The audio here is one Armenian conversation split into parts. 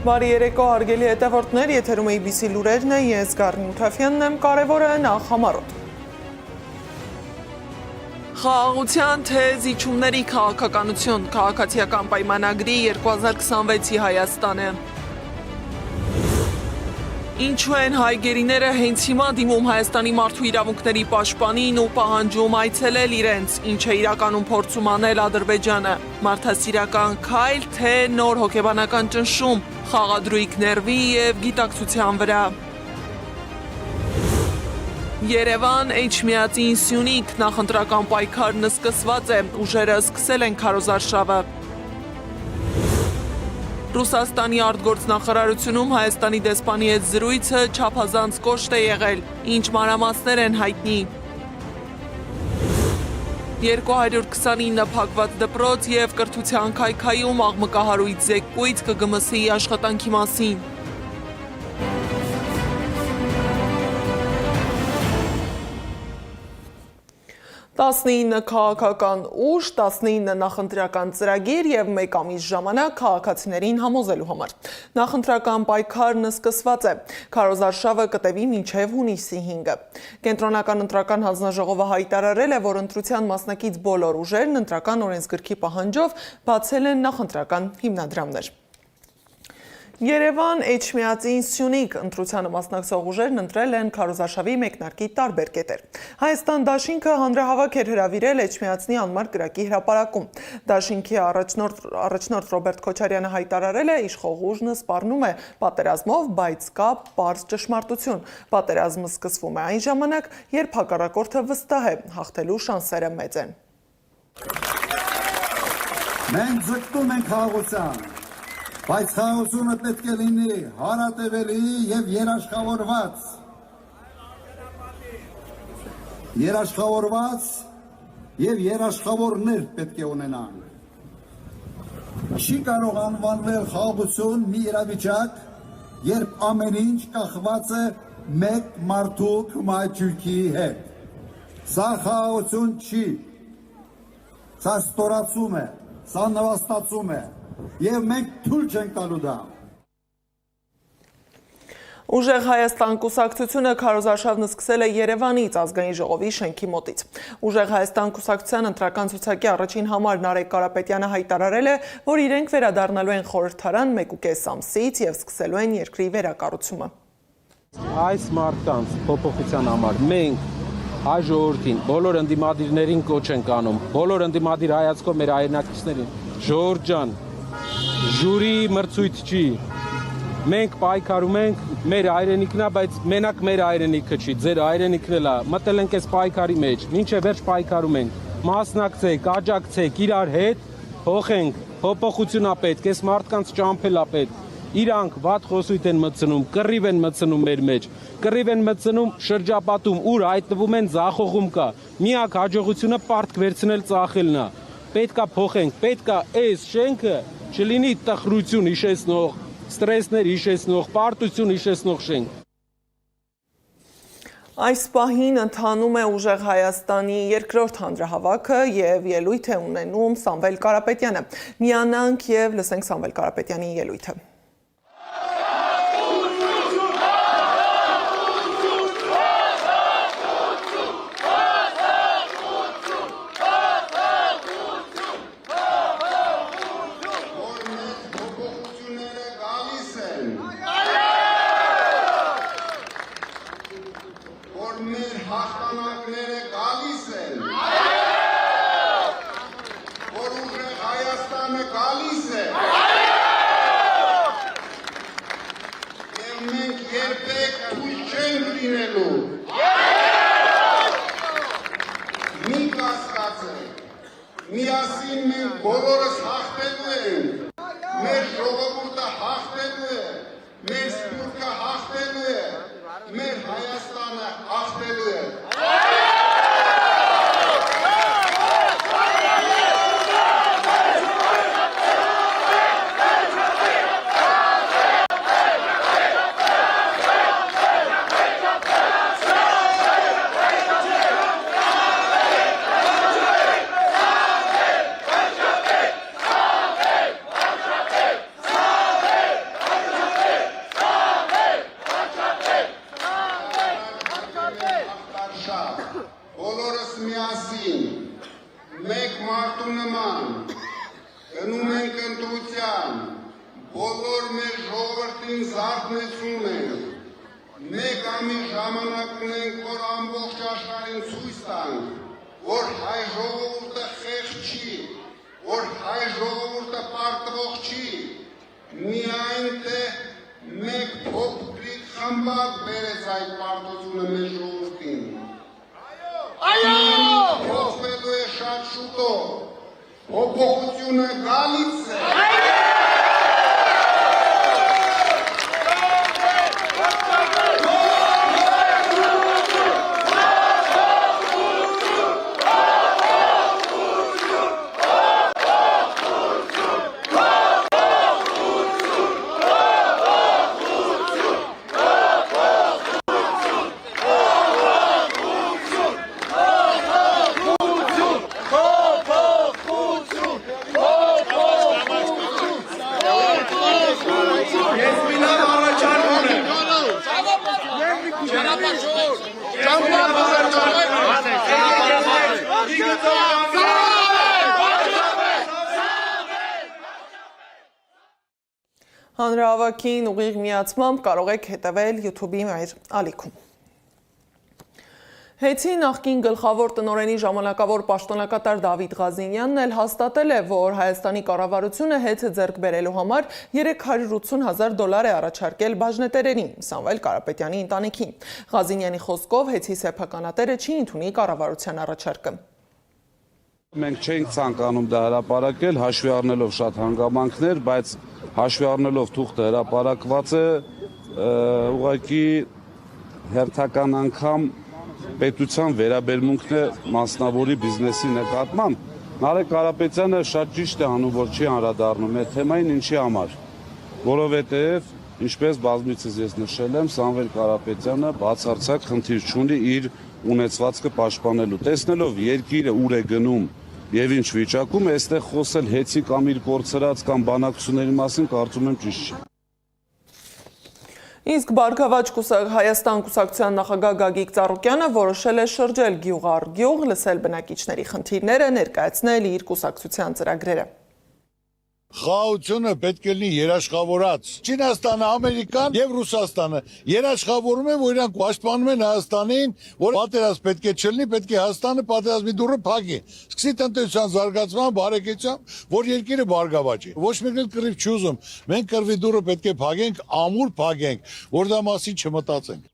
Բարի երեկո հարգելի հետևորդներ, եթերում ABC լուրերն է, ես Գառնի Մութաֆյանն եմ, կարևորը նախ համառոտ։ Խաղաղության թե զիջումների քաղաքականություն, քաղաքացիական պայմանագրի 2026-ի Հայաստանը։ Ինչու են հայ գերիները հենց հիմա դիմում Հայաստանի մարդու իրավունքների պաշտպանին ու պահանջում այցելել իրենց, ինչ է իրականում փորձում անել Ադրբեջանը, մարդասիրական քայլ թե նոր հոգեբանական ճնշում, խաղադրույք ներվի և գիտակցության վրա։ Երևան Էջմիածին Սյունիք նախընտրական պայքարն սկսված է, ուժերը սկսել են քարոզարշավը։ Ռուսաստանի արտգործնախարարությունում Հայաստանի դեսպանի հետ զրույցը չափազանց կոշտ է եղել, ինչ մանրամասներ են հայտնի։ 229 փակված դպրոց և կրթության քայքայում աղմկահարույց զեկույց ԿԳՄՍ-ի աշխատանքի մասին։ Տասնինը քաղաքական ուժ, 19 նախընտրական ծրագիր և մեկ ամիս ժամանակ քաղաքացիներին համոզելու համար։ Նախընտրական պայքարն սկսված է։ Քարոզարշավը կտևի մինչև հունիսի 5-ը։ Կենտրոնական ընտրական հանձնաժողովը հայտարարել է, որ ընտրության մասնակից բոլոր ուժերն ընտրական օրենսգրքի պահանջով բացել են նախընտրական հիմնադրամներ։ Երևան Էջմիածին Սյունիք ընտրությանը մասնակցող ուժերն ընտրել են քարոզարշավի մեկնարկի տարբեր կետեր։ Հայաստան դաշինքը հանրահավաք էր հրավիրել Էջմիածնի անմար կրակի հրապարակում։ Դաշինքի առաջնորդ Ռոբերտ Քոչարյանը հայտարարել է, իշխող ուժն սպառնում է պատերազմով, բայց կա պարզ ճշմարտություն։ Պատերազմը սկսվում է այն ժամանակ, երբ հակառակորդը վստահ է, հաղթելու շանսերը մեծ են։ Մենք ձգտում ենք խաղաղության, բայց խաղաղությունը պետք է լինի հարատևելի և երաշխավորված և երաշխավորներ պետք է ունենանք։ Չի կարող անվանվել խաղաղություն մի իրավիճակ, երբ ամեն ինչ կախված է մեկ մարդու կմայթյունքի հետ։ Սա խաղաղություն չի, սա ստորացում է, սա նվաստացում է, և մենք թույլ չենք տալու դա։ Ուժեղ Հայաստան կուսակցությունը քարոզարշավն սկսել է Երևանից ազգային ժողովի շենքի մոտից։ Ուժեղ Հայաստան կուսակցության ընտրական ցուցակի առաջին համար Նարեկ Կարապետյանը հայտարարել է, որ իրենք վերադառնալու են խորհրդարան 1.5 ամսից և սկսելու են երկրի վերակառուցումը։ Այս մարդկանց փոփոխության համար մենք հայ ժողովրդին, բոլոր ընդդիմադիրներին կոչ ենք անում, բոլոր ընդդիմադիր հայացքով մեր հայրենակիցներին, ժողովուրդ ջան, ժյուրի մրցույթ չի, մենք պայքարում ենք, մեր հայրենիքն է, բայց մենակ մեր հայրենիքը չի, ձեր հայրենիքն էլ է, մտել ենք այս պայքարի մեջ, մինչև վերջ պայքարում ենք, մասնակցեք, աջակցեք իրար հետ, փոխենք, փոփոխություն է պետք, այս մարդկանց ճամփել է պետք, իրանք վատ խոսույթ են մտցնում, կռիվ են մտցնում մեր մեջ, կռիվ են մտցնում շրջապատում, ուր հայտնվում են ձախողում կա, միակ հաջողությունը պարտք վերցնել ծախելն է, պետք է փոխենք, պետք է այս շենքը չլինի տխրություն հիշեցնող, ստրեսներ հիշեցնող, պարտություն հիշեցնող շենք։ Այս պահին ընթանում է Ուժեղ Հայաստանի երկրորդ հանրահավաքը և ելույթ է ունենում Սամվել Կարապետյանը։ Միանանք և լսենք Սամվել Կարապետյանի ելույթը։ Միասին մենք բոլորս հաղթելու ենք, մեր ժողովուրդը հաղթելու է, մեր սպուրքը հաղթելու է, մեր Հայաստանը հաղթելու է։ մասին մեկ մարդու նման գնում ենք ընտրության, բոլոր մեր ժողովրդին զարթնեցնում ենք, մեկ ամիս ժամանակ ունենք, որ ամբողջ աշխարհին ցույց տանք, որ հայ ժողովուրդը խեղճ չի, որ հայ ժողովուրդը պարտվող չի, միայն թե մեկ փոքրիկ խմբակ բերեց այդ պարտությունը մեր ժողովրդին։ Այո! Փոխվելու է շատ շուտով, փոփոխությունը գալիս է։ Հանրահավաքին ուղիղ միացմամբ կարող եք հետևել YouTube-ի մեր ալիքում։ Հեյթի նախկին գլխավոր տնօրենի ժամանակավոր պաշտոնակատար Դավիթ Ղազինյանն էլ հաստատել է, որ Հայաստանի կառավարությունը հեյթը ձեռք բերելու համար $380,000 է առաջարկել բաժնետերերին, Սամվել Կարապետյանի ընտանիքին։ Ղազինյանի խոսքով հեյթի սեփականատերը չի ընդունի կառավարության առաջարկը։ Մենք չենք ցանկանում դա հրապարակել, հաշվի առնելով շատ հանգամանքներ, բայց հաշվի առնելով թուղթը հրապարակված է, ուղղակի հերթական անգամ պետության վերաբերմունքն է մասնավորի բիզնեսի նկատմամբ։ Նարեկ Կարապետյանը շատ ճիշտ է անում, որ չի անդրադառնում այդ թեմային, ինչի համար, որովհետև ինչպես բազմիցս ես նշել եմ, Սամվել Կարապետյանը բացարձակ խնդիր չունի իր ունեցվածքը պաշտպանելու, տեսնելով երկիրը ուր է գնում եւ ինչ վիճակում է, այստեղ խոսել հեծի կամ իր կորցրած կամ բանակցությունների մասին կարծում եմ ճիշտ չի։ Իսկ Բարգավաճ Հայաստան կուսակցության նախագահ Գագիկ Ծառուկյանը որոշել է շրջել գյուղ առ գյուղ, լսել բնակիչների խնդիրները, ներկայացնել իր կուսակցության ծրագրերը։ Խաղաղությունը պետք է լինի երաշխավորած։ Չինաստանը, Ամերիկան եւ Ռուսաստանը երաշխավորում են, որ իրանք պաշտպանում են Հայաստանին, որ պատերազմ պետք է չլինի, պետք է Հայաստանը պատերազմի դուռը փակի։ Սկսի տնտեսության զարգացման, բարեկեցության, որ երկիրը բարգավաճի։ Ոչ մեկն էլ կռիվ չի ուզում։ Մենք կռվի դուռը պետք է փակենք, ամուր փակենք, որ դա մասին չմտածենք։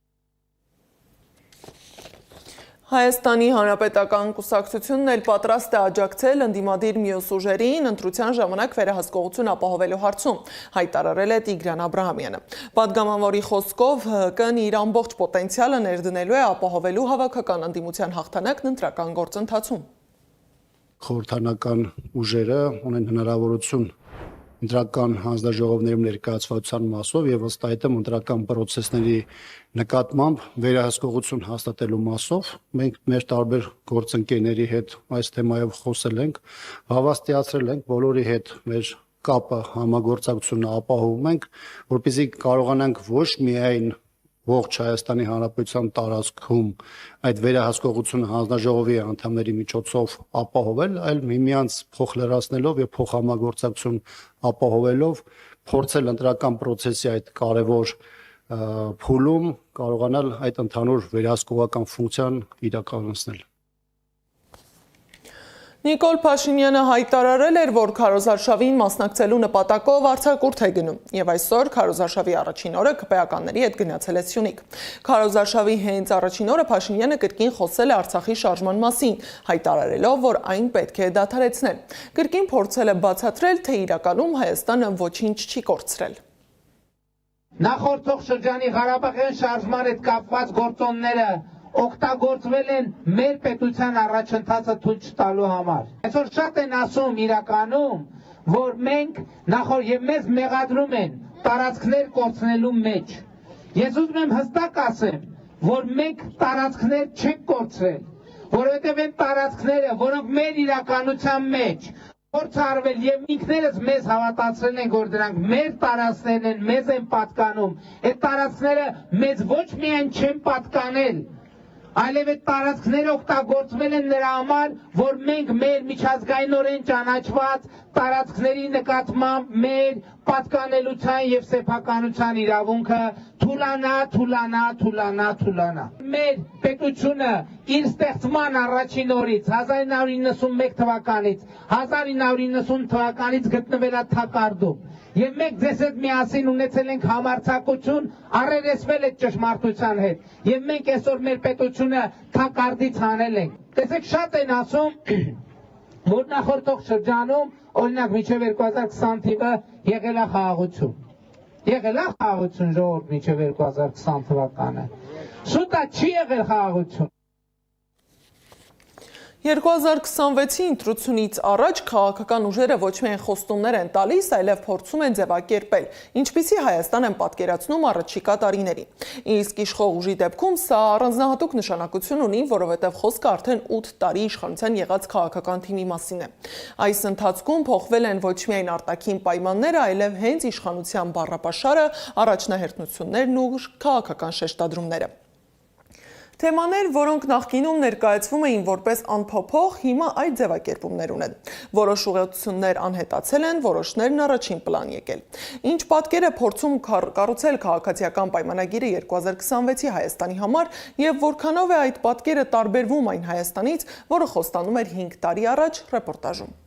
Հայաստանի Հանրապետական կուսակցությունն էլ պատրաստ է աջակցել ընդդիմադիր մյուս ուժերին ընտրության ժամանակ վերահսկողություն ապահովելու հարցում, հայտարարել է Տիգրան Աբրահամյանը։ Պատգամավորի խոսքով ՀՀԿ-ն իր ամբողջ պոտենցիալը ներդնելու է ապահովելու հավաքական ընդդիմության հաղթանակն ընտրական գործընթացում։ Խորհրդանական ուժերը ունեն հնարավորություն ընտրական հանձնաժողովներում ներկայացվածության մասով եւ ըստ այդմ ընտրական process-ների նկատմամբ վերահսկողություն հաստատելու մասով մենք մեր տարբեր գործընկերների հետ այս թեմայով խոսել ենք, հավաստիացրել ենք բոլորի հետ մեր կապը համագործակցությունը ապահովում ենք, որպեսզի կարողանանք ոչ միայն ողջ Հայաստանի Հանրապետության տարածքում այդ վերահսկողությունը հանձնաժողովի անդամների միջոցով ապահովել, այլ միմյանց փոխլրացնելով եւ փոխհամագործակցություն ապահովելով փորձել ընտրական process-ի այդ կարևոր փուլում կարողանալ այդ ընդհանուր վերահսկողական ֆունկցիան իրականացնել։ Նիկոլ Փաշինյանը հայտարարել էր, որ քարոզարշավին մասնակցելու նպատակով արձակուրդ է գնում եւ այսօր քարոզարշավի առաջին օրը քպեականների հետ գնացել է Սյունիք։ Քարոզարշավի հենց առաջին օրը Փաշինյանը կրկին խոսել է Արցախի շարժման մասին, հայտարարելով, որ այն պետք է դադարեցնել։ Կրկին փորձել է բացատրել, թե իրականում Հայաստանը ոչինչ չի կորցրել։ Նախորդող շրջանի Ղարաբաղյան շարժման հետ կապված գործոնները օգտագործվել են մեր պետության առաջընթացը թույլ չտալու համար։ Այսօր շատ են ասում իրականում, որ մենք եւ մեզ մեղադրում են տարածքներ կորցնելու մեջ։ Ես ուզում եմ հստակ ասեմ, որ մենք տարածքներ չենք կորցրել, որովհետև այն տարածքները, որոնք մեր իրականության մեջ փորձարվել եւ ինքներս մեզ հավատացրել են, որ դրանք մեր տարածքներն են, մեզ են պատկանում, այդ տարածքները մեզ ոչ միայն չեն պատկանել, այլև այդ տարածքները օգտագործվել են նրա համար, որ մենք մեր միջազգայինորեն ճանաչված տարածքների նկատմամբ մեր պատկանելության եւ սեփականության իրավունքը թուլանա։ Մեր պետությունը իր ստեղծման առաջին օրից 1991 թվականից 1990 թվականից գտնվել է թակարդում։ Եվ մենք ձեզ հետ միասին ունեցել ենք համարձակություն առերեսվել այդ ճշմարտության հետ։ Եվ մենք այսօր մեր պետությունը թակարդից հանել ենք։ Տեսեք, շատ են ասում, որ նախորդող շրջանում, օրինակ մինչև 2020 թիվը եղել է խաղաղություն։ Եղել է խաղաղություն ժողովուրդ մինչև 2020 թվականը։ Շուտա չի եղել խաղաղություն։ 2026-ի ընտրությունից առաջ քաղաքական ուժերը ոչ միայն խոստումներ են տալիս, այլև փորձում են ձևակերպել, ինչպիսի Հայաստան են պատկերացնում առաջիկա տարիներին։ Իսկ իշխող ուժի դեպքում սա առանձնահատուկ նշանակություն ունի, որովհետև խոսքը արդեն 8 տարի իշխանության եղած քաղաքական թիմի մասին է։ Այս ընթացքում փոխվել են ոչ միայն արտաքին պայմանները, այլև հենց իշխանության բառապաշարը, առաջնահերթություններն ու քաղաքական շեշտադրումները։ Թեմաներ, որոնք նախկինում ներկայացվում էին որպես անփոփոխ, հիմա այդ ձևակերպումներ ունեն։ Որոշ ուղղություններ անհետացել են, որոշներն առաջին պլան եկել։ Ինչ պատկեր է փորձում կառուցել քաղաքացիական պայմանագիրը 2026-ի Հայաստանի համար եւ որքանով է այդ պատկերը տարբերվում այն Հայաստանից, որը խոստանում էր 5 տարի առաջ ռեպորտաժում։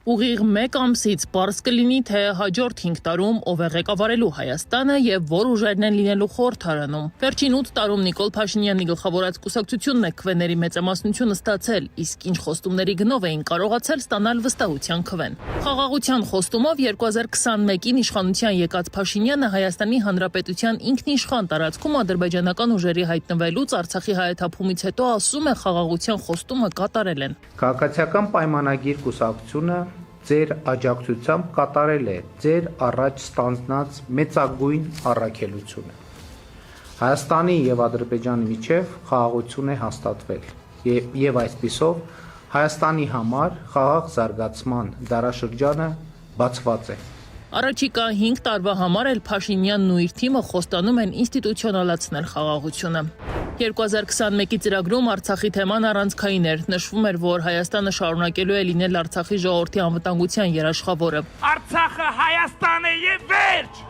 Ուղիղ 1 ամսից պարզ կլինի, թե հաջորդ 5 տարում ով է ղեկավարելու Հայաստանը եւ որ ուժերն են լինելու խորհրդարանում։ Վերջին 8 տարում Նիկոլ Փաշինյանի գլխավորած կուսակցությունն է քվեների մեծամասնությունը ստացել, իսկ ինչ խոստումների գնով էին կարողացել ստանալ վստահության քվեն։ Խաղաղության խոստումով 2021-ին իշխանության եկած Փաշինյանը Հայաստանի Հանրապետության ինքնիշխան տարածքում ադրբեջանական ուժերի հայտնվելուց Արցախի հայաթափումից հետո ասում է խաղաղության խոստումը կատարել են։ Քաղաքացիական պայմանագիր կուսակցությունը ձեր աջակցությամբ կատարել է ձեր առաջ ստանձնած մեծագույն առաքելությունը։ Հայաստանի եւ Ադրբեջանի միջև խաղաղություն է հաստատվել եւ այսպիսով Հայաստանի համար խաղաղ զարգացման դարաշրջանը բացված է։ Առաջիկա 5 տարվա համար էլ Փաշինյանն ու իր թիմը խոստանում են ինստիտուցիոնալացնել խաղաղությունը։ 2021-ի ծրագրում Արցախի թեման առանցքային էր, նշվում էր, որ Հայաստանը շարունակելու է լինել Արցախի ժողովրդի անվտանգության երաշխավորը։ Արցախը Հայաստան է եւ վերջ։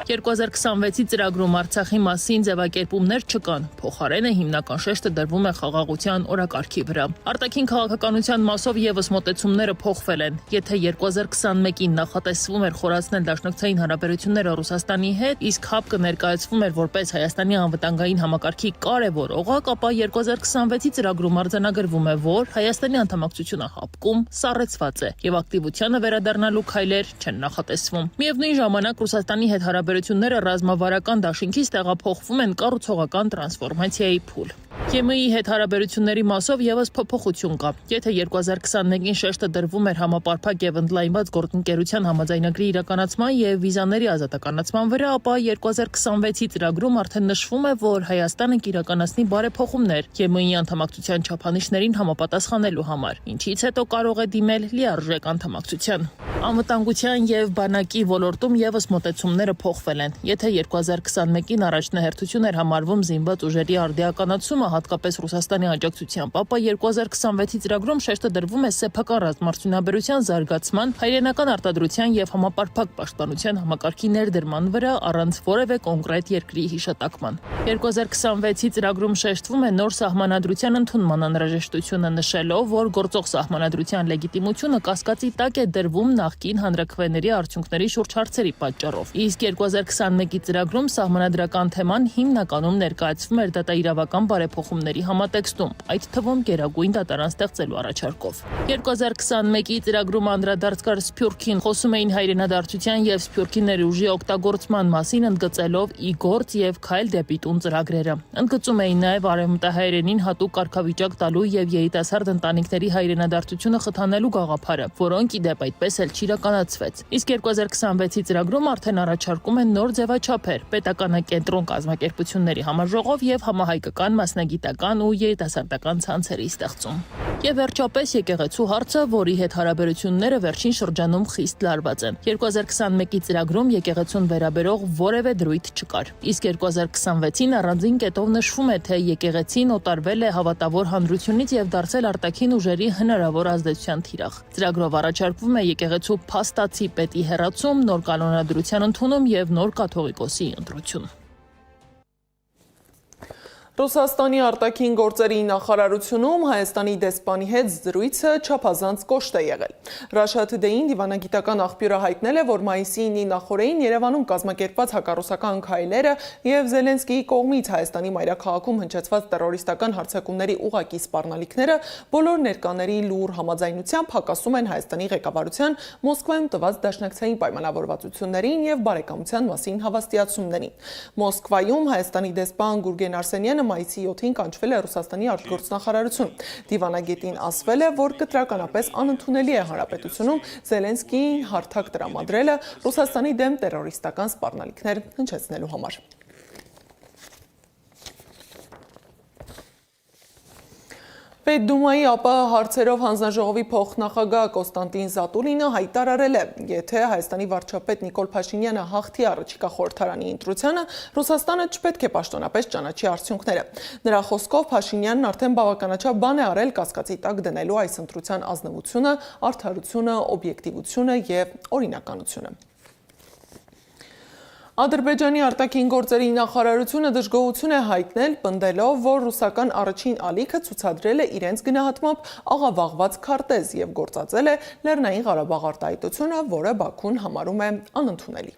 2026-ի ծրագրում Արցախի մասին ձևակերպումներ չկան, փոխարենը հիմնական շեշտը դրվում է խաղաղության օրակարգի վրա։ Արտաքին քաղաքականության մասով եւս մոտեցումները փոխվել են։ Եթե 2021-ին նախատեսվում էր խորացնել դաշնակցային հարաբերությունները Ռուսաստանի հետ, իսկ ՀԱՊԿ-ը ներկայացվում էր որպես Հայաստանի անվտանգային համակարգի կարևոր օղակ, ապա 2026-ի ծրագրում արձանագրվում է, որ Հայաստանի անդամակցությունը ՀԱՊԿ-ում սառեցված է եւ ակտիվությանը վերադառնալու քայլեր չեն նախատեսվում։ Միևնույն ժամանակ Ռուսաստանի հետ հարաբերությունները ռազմավարական դաշինքից տեղափոխվում են կառուցողական տրանսֆորմացիայի փուլ։ ԵՄ-ի հետ հարաբերությունների մասով եւս փոփոխություն կա։ Եթե 2021-ին շեշտը դրվում էր համապարփակ եւ ընդլայնված գործընկերության համաձայնագրի իրականացման եւ վիզաների ազատականացման վրա, ապա 2026-ի ծրագրում արդեն նշվում է, որ Հայաստանը կիրականացնի բարեփոխումներ ԵՄ-ի անդամակցության չափանիշներին համապատասխանելու համար, ինչից հետո կարող է դիմել լիարժեք անդամակցության։ Անվտանգության եւ բանակի ոլորտում եւս մոտեցումները փոխվել են։ Եթե 2021-ին առաջնահերթություն էր համարվում զինված ուժերի արդիականացումը, հատկապես Ռուսաստանի աջակցությամբ, ապա 2026-ի ծրագրում շեշտը դրվում է սեփական ռազմարդյունաբերության զարգացման, հայրենական արտադրության եւ համապարփակ պաշտպանության համակարգի ներդրման վրա առանց որևէ կոնկրետ երկրի հիշատակման։ 2026-ի ծրագրում շեշտվում է նոր սահմանադրության ընդունման անհրաժեշտությունը, նշելով, որ գործող սահմանադրության լեգիտիմությունը կասկածի տակ է դրվում նախկին հանրաքվեների արդյունքների շուրջ հարցերի պատճառով։ Իսկ 2021-ի ծրագրում սահմանադրական թեման հիմնականում ներկայացվում էր դատաիրավական բարեփոխումների համատեքստում, այդ թվում Գերագույն դատարան ստեղծելու առաջարկով։ 2021-ի ծրագրում անդրադարձ կար Սփյուռքին, խոսում էին հայրենադարձության եւ Սփյուռքի ներուժի օգտագործման մասին, ընդգծելով ի գործ եւ քայլ դեպի տուն ծրագրերը։ Ընդգծում էին նաեւ արևմտահայերենին հատուկ կարգավիճակ տալու եւ երիտասարդ ընտանիքների հայրենադարձությունը խթանելու գաղափարը, որոնք ի դեպ այդպես էլ չիրականացվեց։ Իսկ 2026-ի ծրագրում արդեն առաջարկում են նոր ձևաչափեր՝ պետականակենտրոն կազմակերպությունների համաժողով եւ համահայկական մասնագիտական ու երիտասարդական ցանցերի ստեղծում։ Եվ վերջապես եկեղեցու հարցը, որի հետ հարաբերությունները վերջին շրջանում խիստ լարված են։ 2021-ի ծրագրում եկեղեցուն վերաբերող որևէ դրույթ չկար։ Իսկ 2026-ին առանձին կետով նշվում է, թե եկեղեցին օտարվել է հավատավոր հանրությունից եւ դարձել արտաքին ուժերի հնարավոր ազդեցության թիրախ։ Ծրագրով առաջարկվում է եկեղեցու փաստացի պետի հեռացում, նոր կանոնադրության ընդունում եւ նոր կաթողիկոսի ընտրություն։ Ռուսաստանի արտաքին գործերի նախարարությունում Հայաստանի դեսպանի հետ զրույցը չափազանց կոշտ է եղել։ Russia Today-ին դիվանագիտական աղբյուրը հայտնել է, որ մայիսի 9-ի նախօրեին Երևանում կազմակերպված հակառուսական քայլերը եւ Զելենսկիի կողմից Հայաստանի մայրաքաղաքում հնչեցված terroristական հարձակումների ուղղակի սպառնալիքները բոլոր ներկաների լուր համաձայնությամբ հակասում են Հայաստանի ղեկավարության Մոսկվայում տված դաշնակցային պայմանավորվածություններին եւ բարեկամության մասին հավաստիացումներին։ Մոսկվայում Հայաստանի դեսպան Գուրգեն Արսենյանը մայիսի 7-ին կանչվել է Ռուսաստանի արտգործնախարարություն։ Դիվանագետին ասվել է, որ կտրականապես անընդունելի է հանրապետությունում Զելենսկիին հարթակ տրամադրելը Ռուսաստանի դեմ տերորիստական սպառնալիքներ հնչեցնելու համար։ Պետդումայի ԱՊՀ հարցերով հանձնաժողովի փոխնախագահ Կոստանտին Զատուլինը հայտարարել է, եթե Հայաստանի վարչապետ Նիկոլ Փաշինյանը հաղթի առաջիկա խորհրդարանի ընտրությանը, Ռուսաստանը չպետք է պաշտոնապես ճանաչի արդյունքները։ Նրա խոսքով Փաշինյանն արդեն բավականաչափ բան է արել կասկածի տակ դնելու այս ընտրության ազնվությունը, արդարությունը, օբյեկտիվությունը եւ օրինականությունը։ Ադրբեջանի արտաքին գործերի նախարարությունը դժգոհություն է հայտնել, պնդելով, որ ռուսական առաջին ալիքը ցուցադրել է իրենց գնահատմամբ աղավաղված քարտեզ եւ գործածել է Լեռնային Ղարաբաղ արտահայտությունը, որը Բաքուն համարում է անընդունելի։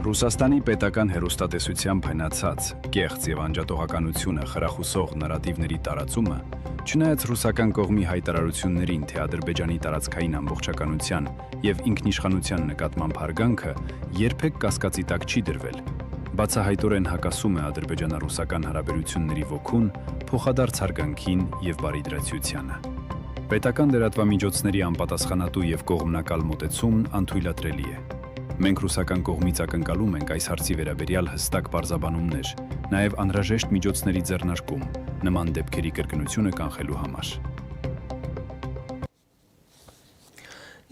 Ռուսաստանի պետական հեռուստատեսությամբ հնացած, կեղծ եւ անջատողականությունը խրախուսող նարատիվների տարածումը, չնայած ռուսական կողմի հայտարարություններին, թե Ադրբեջանի տարածքային ամբողջականության եւ ինքնիշխանության նկատմամբ հարգանքը երբեք կասկածի տակ չի դրվել, բացահայտորեն հակասում է ադրբեջանա-ռուսական հարաբերությունների ոգուն, փոխադարձ հարգանքին եւ բարիդրացիությանը։ Պետական լրատվամիջոցների անպատասխանատու եւ կողմնակալ մոտեցումն անթույլատրելի է։ Մենք ռուսական կողմից ակնկալում ենք այս հարցի վերաբերյալ հստակ պարզաբանումներ, նաև անհրաժեշտ միջոցների ձեռնարկում նման դեպքերի կրկնությունը կանխելու համար։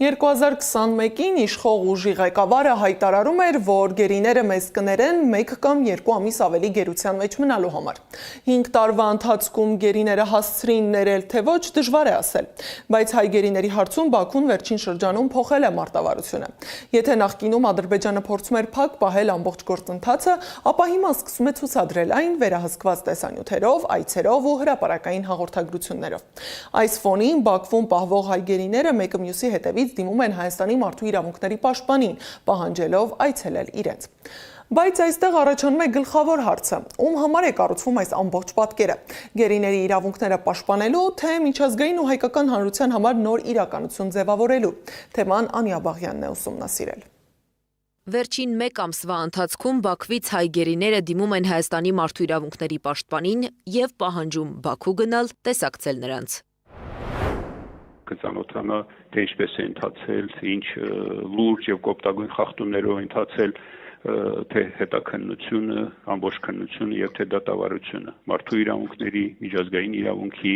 2021-ին իշխող ուժի ղեկավարը հայտարարում էր, որ գերիները մեզ կներեն 1 կամ 2 ամիս ավելի գերության մեջ մնալու համար։ 5 տարվա ընթացքում գերիները հասցրին ներել, թե ոչ, դժվար է ասել, բայց հայ գերիների հարցում Բաքուն վերջին շրջանում փոխել է մարտավարությունը։ Եթե նախկինում Ադրբեջանը փորձում էր փակ պահել ամբողջ գործընթացը, ապա հիմա սկսում է ցուցադրել այն վերահսկված տեսանյութերով, այցերով ու հրապարակային հաղորդագրություններով։ Այս ֆոնին Բաքվում պահվող հայ գերիները մեկը մյուսի հետևից դիմում են Հայաստանի մարդու իրավունքների պաշտպանին, պահանջելով այցելել իրենց։ Բայց այստեղ առաջանում է գլխավոր հարցը, ում համար է կառուցվում այս ամբողջ պատկերը։ Գերիների իրավունքները պաշտպանելու, թե միջազգային ու հայկական հանրության համար նոր իրականություն ձևավորելու։ Թեման Անիա Բաղյանն է ուսումնասիրել։ Վերջին 1 ամսվա ընթացքում Բաքվից հայ գերիները դիմում են Հայաստանի մարդու իրավունքների պաշտպանին եւ պահանջում Բաքու գնալ տեսակցել նրանց։ Կծանոթանա, թե ինչպես է ընթացել, ինչ լուրջ եւ կոպտագույն խախտումներով ընթացել, թե հետաքննությունը, ամբողջ քննությունը եւ թե դատավարությունը, մարդու իրավունքների, միջազգային իրավունքի,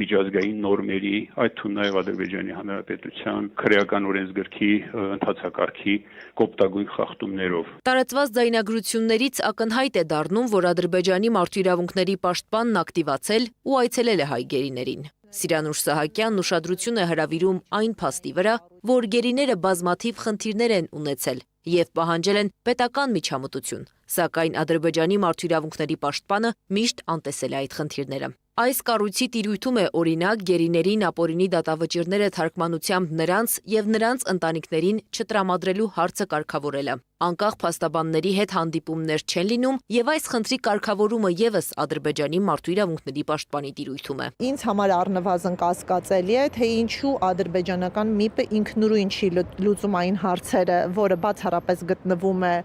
միջազգային նորմերի, այդ թվում նաեւ Ադրբեջանի Հանրապետության քրեական օրենսգրքի ընթացակարգի կոպտագույն խախտումներով։ Տարածված ձայնագրություններից ակնհայտ է դառնում, որ Ադրբեջանի մարդու իրավունքների պաշտպանն ակտիվացել ու այցելել է հայ գերիներին։ Սիրանուշ Սահակյանն ուշադրություն է հրավիրում այն փաստի վրա, որ գերիները բազմաթիվ խնդիրներ են ունեցել եւ պահանջել են պետական միջամտություն, սակայն Ադրբեջանի մարդու իրավունքների պաշտպանը միշտ անտեսել է այդ խնդիրները։ Այս կառույցի տիրույթում է օրինակ գերիներին ապօրինի դատավճիռները թարգմանությամբ նրանց եւ նրանց ընտանիքներին չտրամադրելու հարցը կարգավորելը։ Անկախ փաստաբանների հետ հանդիպումներ չեն լինում եւ այս խնդրի կարգավորումը եւս Ադրբեջանի մարդու իրավունքների պաշտպանի տիրույթում է։ Ինձ համար առնվազն կասկածելի է, թե ինչու ադրբեջանական ՄԻՊ-ը ինքնուրույն չի լուծում այն հարցերը, որը բացառապես գտնվում է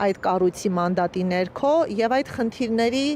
այդ կառույցի մանդատի ներքո եւ այդ խնդիրների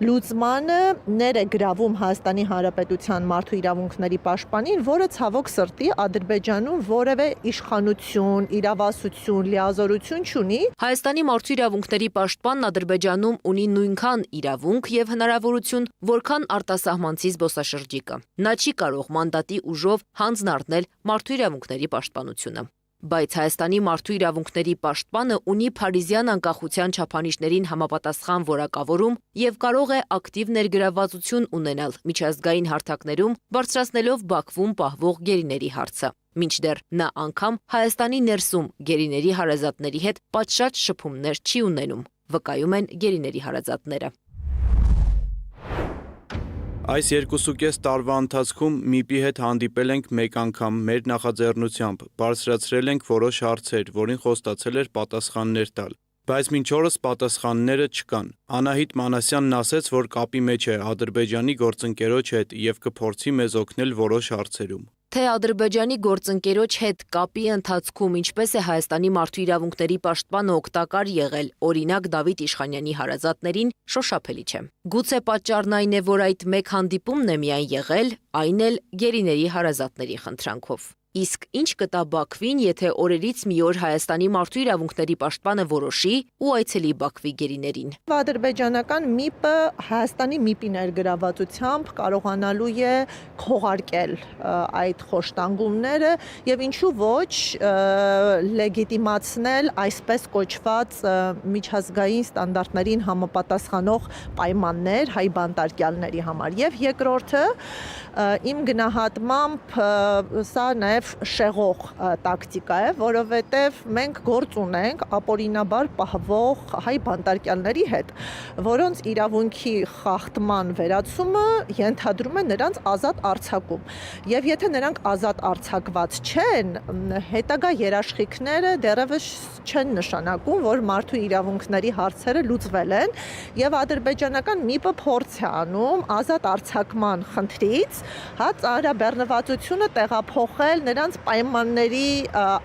լուծմանը ներ է գրավում տվում Հայաստանի Հանրապետության մարդու իրավունքների պաշտպանին, որը ցավոք սրտի Ադրբեջանում որևէ իշխանություն, իրավասություն, լիազորություն չունի։ Հայաստանի մարդու իրավունքների պաշտպանն Ադրբեջանում ունի նույնքան իրավունք եւ հնարավորություն, որքան արտասահմանցի զբոսաշրջիկը։ Նա չի կարող մանդատի ուժով հանձն առնել մարդու իրավունքների պաշտպանությունը։ Բայց Հայաստանի մարդու իրավունքների պաշտպանը ունի Փարիզյան անկախության չափանիշներին համապատասխան որակավորում եւ կարող է ակտիվ ներգրավվածություն ունենալ միջազգային հարթակներում, բարձրացնելով Բաքվում պահվող գերիների հարցը։ Մինչդեռ նա անգամ Հայաստանի ներսում գերիների հարազատների հետ պատշաճ շփումներ չի ունենում, վկայում են գերիների հարազատները։ Այս 2.5 տարվա ընթացքում ՄԻՊ-ի հետ հանդիպել ենք մեկ անգամ մեր նախաձեռնությամբ, բարձրացրել ենք որոշ հարցեր, որին խոստացել էր պատասխաններ տալ, բայց մինչ օրս պատասխանները չկան։ Անահիտ Մանասյանն ասեց, որ կապի մեջ է Ադրբեջանի գործընկերոջ հետ եւ կփորձի մեզ օգնել որոշ հարցերում։ Թե Ադրբեջանի գործընկերոջ հետ կապի ընթացքում ինչպես է Հայաստանի մարդու իրավունքների պաշտպանը օգտակար եղել, օրինակ Դավիթ Իշխանյանի հարազատներին, շոշափելի չէ։ Գուցե պատճառն այն է, որ այդ մեկ հանդիպումն է միայն եղել, այն էլ գերիների հարազատների խնդրանքով։ Իսկ ինչ կտա Բաքվին, եթե օրերից մի օր Հայաստանի մարդու իրավունքների պաշտպանը որոշի ու այցելի Բաքվի գերիներին։ Ադրբեջանական ՄԻՊ-ը Հայաստանի ՄԻՊ-ի ներգրավվածությամբ կարողանալու է քողարկել այդ խոշտանգումները եւ ինչու ոչ լեգիտիմացնել այսպես կոչված միջազգային ստանդարտներին համապատասխանող պայմաններ հայ բանտարկյալների համար։ Եվ երկրորդը իմ գնահատմամբ սա նաև շեղող տակտիկա է, որովհետև մենք գործ ունենք ապօրինաբար պահվող հայ բանտարկյալների հետ, որոնց իրավունքի խախտման վերացումը ենթադրում է նրանց ազատ արձակում։ Եվ եթե նրանք ազատ արձակված չեն, հետագա երաշխիքները դեռևս չեն նշանակում, որ մարդու իրավունքների հարցերը լուծվել են, եւ ադրբեջանական ՄԻՊ-ը փորձ է անում ազատ արձակման խնդրից ծանրաբեռնվածությունը տեղափոխել նրանց պայմանների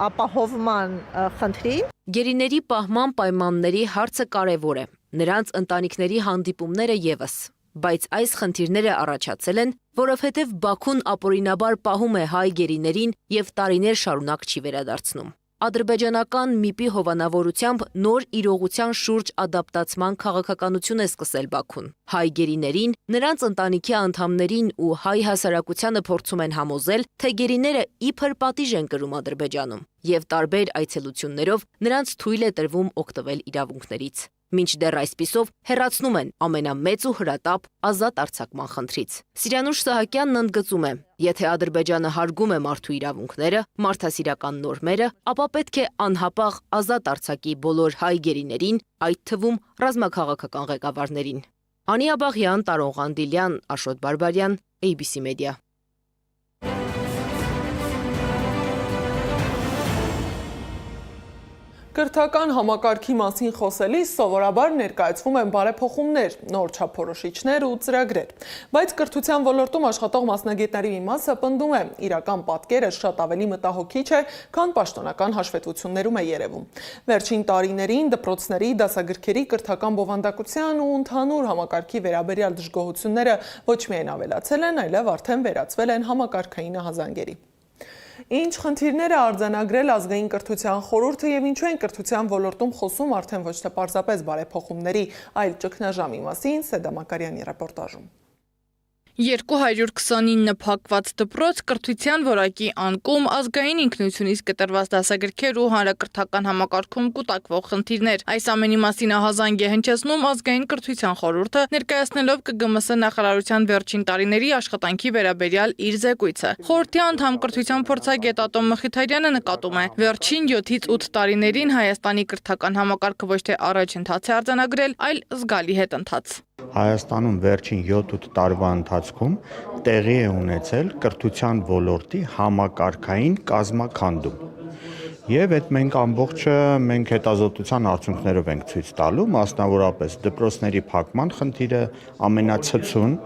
ապահովման խնդրին։ Գերիների պահման պայմանների հարցը կարևոր է, նրանց ընտանիքների հանդիպումները եւս, բայց այս խնդիրները առաջացել են, որովհետև Բաքուն ապօրինաբար պահում է հայ գերիներին եւ տարիներ շարունակ չի վերադարձնում։ Ադրբեջանական ՄԻՊ-ի հովանավորությամբ նոր իրողության շուրջ ադապտացման քաղաքականություն է սկսել Բաքուն։ Հայ գերիներին, նրանց ընտանիքի անդամներին ու հայ հասարակությանը փորձում են համոզել, թե գերիները իբր պատիժ են կրում Ադրբեջանում, եւ տարբեր այցելություններով նրանց թույլ է տրվում օգտվել իրավունքներից։ Մինչդեռ այսպիսով հեռացնում են ամենամեծ ու հրատապ ազատ արձակման խնդրից։ Սիրանուշ Սահակյանն ընդգծում է, եթե Ադրբեջանը հարգում է մարդու իրավունքները, մարդասիրական նորմերը, ապա պետք է անհապաղ ազատ արձակի բոլոր հայ գերիներին, այդ թվում ռազմաքաղաքական ղեկավարներին։ Անի Աբաղյան, Տարոն Ղանդիլյան, Աշոտ Բարբարյան, ABC Media։ Կրթական համակարգի մասին խոսելիս սովորաբար ներկայացվում են բարեփոխումներ, նոր չափորոշիչներ ու ծրագրեր, բայց կրթության ոլորտում աշխատող մասնագետների մի մասը պնդում է, իրական պատկերը շատ ավելի մտահոգիչ է, քան պաշտոնական հաշվետվություններում է երևում։ Վերջին տարիներին դպրոցների, դասագրքերի կրթական բովանդակության ու ընդհանուր համակարգի վերաբերյալ դժգոհությունները ոչ միայն ավելացել են, այլև արդեն վերածվել են համակարգային ահազանգերի։ Ինչ խնդիրներ է արձանագրել ազգային կրթության խորհուրդը եւ ինչու են կրթության ոլորտում խոսում արդեն ոչ թե պարզապես բարեփոխումների, այլ ճգնաժամի մասին Սեդա Մակարյանի ռեպորտաժում։ 229 փակված դպրոց, կրթության որակի անկում, ազգային ինքնությունից կտրված դասագրքեր ու հանրակրթական համակարգում կուտակվող խնդիրներ։ Այս ամենի մասին ահազանգ է հնչեցնում ազգային կրթության խորհուրդը, ներկայացնելով ԿԳՄՍ նախարարության վերջին տարիների աշխատանքի վերաբերյալ իր զեկույցը։ Խորհրդի անդամ կրթության փորձագետ Ատոմ Մխիթարյանը նկատում է, վերջին 7-ից 8 տարիներին Հայաստանի կրթական համակարգը ոչ թե առաջընթաց է արձանագրել, այլ զգալի հետընթաց։ Հայաստանում վերջին 7-8 տարվա ընթացքում տեղի է ունեցել կրթության ոլորտի համակարգային կազմաքանդում։ Եվ այդ մենք հետազոտության արդյունքներով ենք ցույց տալու, մասնավորապես դպրոցների փակման խնդիրը ամենացցուն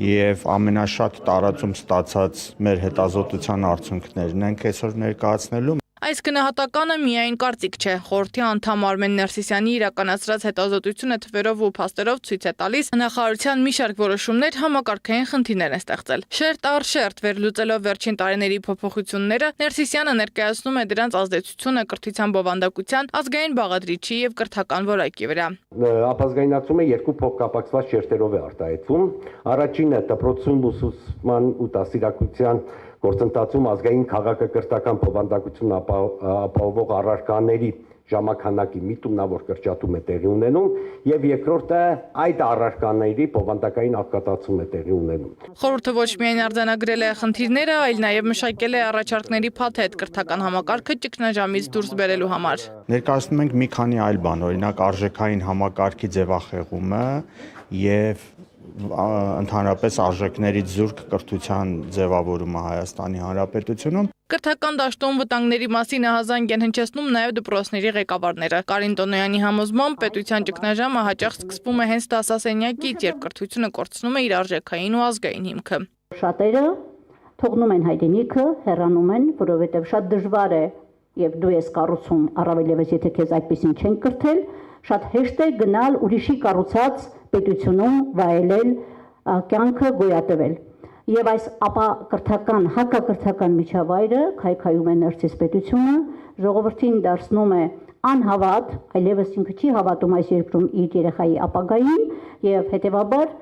եւ ամենաշատ տարածում ստացած մեր հետազոտության արդյունքներն ենք այսօր ներկայացնելու։ Այս գնահատականը միայն կարծիք չէ։ Խորհրդի անդամ Արմեն Ներսիսյանի իրականացրած հետազոտությունը թվերով ու փաստերով ցույց է տալիս, նախարարության մի շարք որոշումներ համակարգային խնդիրներ են ստեղծել։ Շերտ առ շերտ վերլուծելով վերջին տարիների փոփոխությունները, Ներսիսյանը ներկայացնում է դրանց ազդեցությունը կրթության բովանդակության, ազգային բաղադրիչի եւ կրթական որակի վրա։ Ապազգայնացումը երկու փոխկապակցված շերտերով է արտահայտվում։ Առաջինը դպրոցում ուսուցման ու դաստիարակության գործընթացում ազգային քաղաքակրթական բովանդակություն ապահովող առարկաների ժամանականակի միտումնավոր կրճատում է տեղի ունենում եւ երկրորդը այդ առարկաների բովանդակային աղքատացում է տեղի ունենում։ Խորհուրդը ոչ միայն արձանագրել է խնդիրները, այլ նաեւ մշակել է առաջարկների փաթեթ կրթական համակարգը ճգնաժամից դուրս բերելու համար։ Ներկայացնում ենք մի քանի այլ բան, օրինակ արժեքային համակարգի ձևախեղումը եւ ընդհանրապես արժեքներից զուրկ կրթության ձևավորումը Հայաստանի Հանրապետությունում։ Կրթական դաշտում վտանգների մասին ահազանգ են հնչեցնում նաև դպրոցների ղեկավարները։ Կարին Տոնոյանի համոզմամբ պետության ճգնաժամը հաճախ սկսվում է հենց դասասենյակից, երբ կրթությունը կորցնում է իր արժեքային ու ազգային հիմքը։ Շատերը թողնում են հայրենիքը, հեռանում են, որովհետև շատ դժվար է եւ դու ես կառուցում, առավել եւս եթե քեզ այդպեսին չեն կրթել, շատ հեշտ է գնալ ուրիշի կառուցած պետությունում վայելել կյանքը գոյատևել։ Եվ այս ապակրթական, հակակրթական միջավայրը քայքայում է ներսիս պետությունը, ժողովրդին դարձնում է անհավատ, այլևս ինքը չի հավատում այս երկրում իր երեխայի ապագային եւ հետեւաբար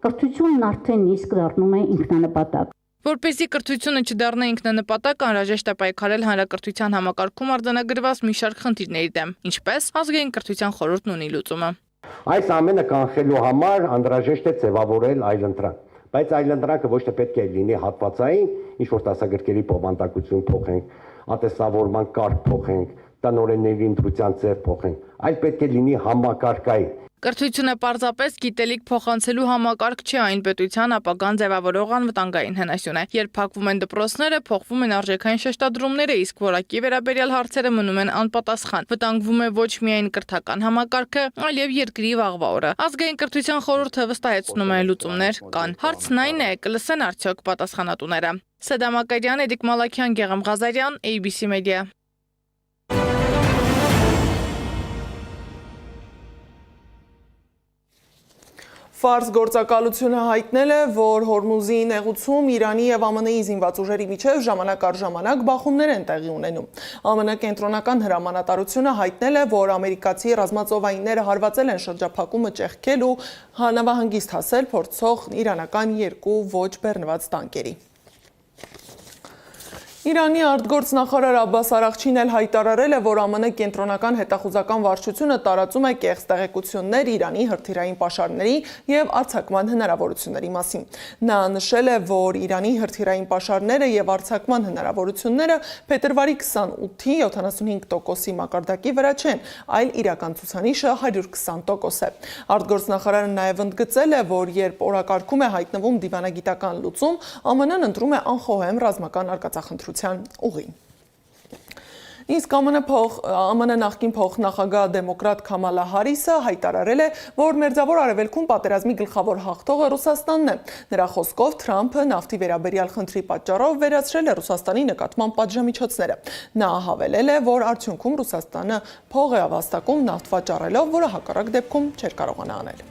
կրթությունն արդեն իսկ դառնում է ինքնանպատակ։ Որպեսզի կրթությունը չդառնա ինքնանպատակ, անհրաժեշտ է պայքարել հանրակրթության համակարգում արձանագրված մի շարք խնդիրների դեմ, ինչպես ազգային կրթության խորհուրդն ունի լուծումը։ Այս ամենը կանխելու համար անհրաժեշտ է ձևավորել այլընտրանք, բայց այլընտրանքը ոչ թե պետք է լինի հատվածային, ինչ որ դասագրքերի բովանդակություն փոխենք, ատեստավորման կարգ փոխենք, տնօրենների ընտրության ձև փոխենք, այլ պետք է լինի համակարգային։ Կրթությունը պարզապես գիտելիք փոխանցելու համակարգ չէ, այն պետության ապագան ձևավորող անվտանգային հնասյուն է։ Երբ փակվում են դպրոցները, փոխվում են արժեքային շեշտադրումները, իսկ որակի վերաբերյալ հարցերը մնում են անպատասխան։ Վտանգվում է ոչ միայն կրթական համակարգը, այլև երկրի վաղվա օրը։ Ազգային կրթության խորհուրդը վստահեցնում է լուծումներ կան։ Հարցն այն է, կլսեն արդյոք պատասխանատուները։ Սեդամ Ակարյան, Էդիկ Մալաքյան, Գեղամ Ղազարյան, ABC Media։ Ֆարս գործակալությունը հայտնել է, որ Հորմուզի նեղուցում Իրանի եւ ԱՄՆ-ի զինված ուժերի միջև ժամանակ առ ժամանակ բախումներ են տեղի ունենում։ ԱՄՆ կենտրոնական հրամանատարությունը հայտնել է, որ ամերիկացի ռազմածովայինները հարվածել են շրջափակումը ճեղքել ու նավահանգիստ հասել փորձող իրանական երկու ոչ բեռնված տանկերի։ Իրանի արտգործնախարար Աբբաս Արաղչին էլ հայտարարել է, որ ԱՄՆ կենտրոնական հետախուզական վարչությունը տարածում է կեղծ տեղեկություններ Իրանի հրթիռային պաշարների եւ արձակման հնարավորությունների մասին։ Նա նշել է, որ Իրանի հրթիռային պաշարները եւ արձակման հնարավորությունները փետրվարի 28-ի 75%-ի մակարդակի վրա չեն, այլ իրական ցուցանիշը 120% է։ Արտգործնախարարը նաեւ ընդգծել է, որ երբ օրակարգում է հայտնվում դիվանագիտական լուծում, ԱՄՆ-ն ընտրում է անխոհեմ ռազմական արկածախնդրություն ուղին։ Իսկ ԱՄՆ նախկին փոխնախագահ դեմոկրատ Քամալա Հարիսը հայտարարել է, որ Մերձավոր Արևելքում պատերազմի գլխավոր հաղթողը Ռուսաստանն է։ Նրա խոսքով Թրամփը նավթի վերաբերյալ խնդրի պատճառով վերացրել է Ռուսաստանի նկատմամբ պատժամիջոցները։ Նա հավելել է, որ արդյունքում Ռուսաստանը փող է վաստակում նավթ վաճառելով, որը հակառակ դեպքում չէր կարողանա անել։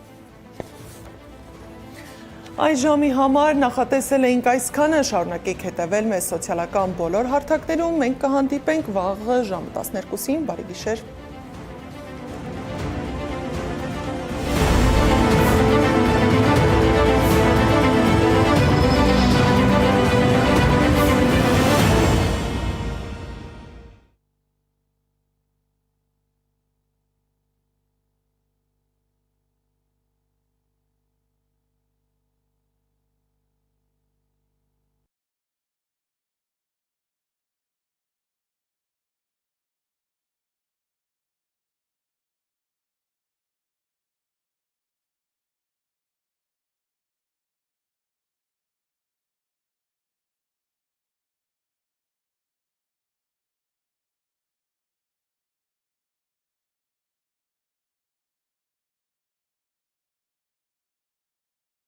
Այս ժամի համար նախատեսել էինք այսքանը, շարունակեք հետևել մեզ սոցիալական բոլոր հարթակներում, մենք կհանդիպենք վաղ ժամը 12-ին, բարի գիշեր։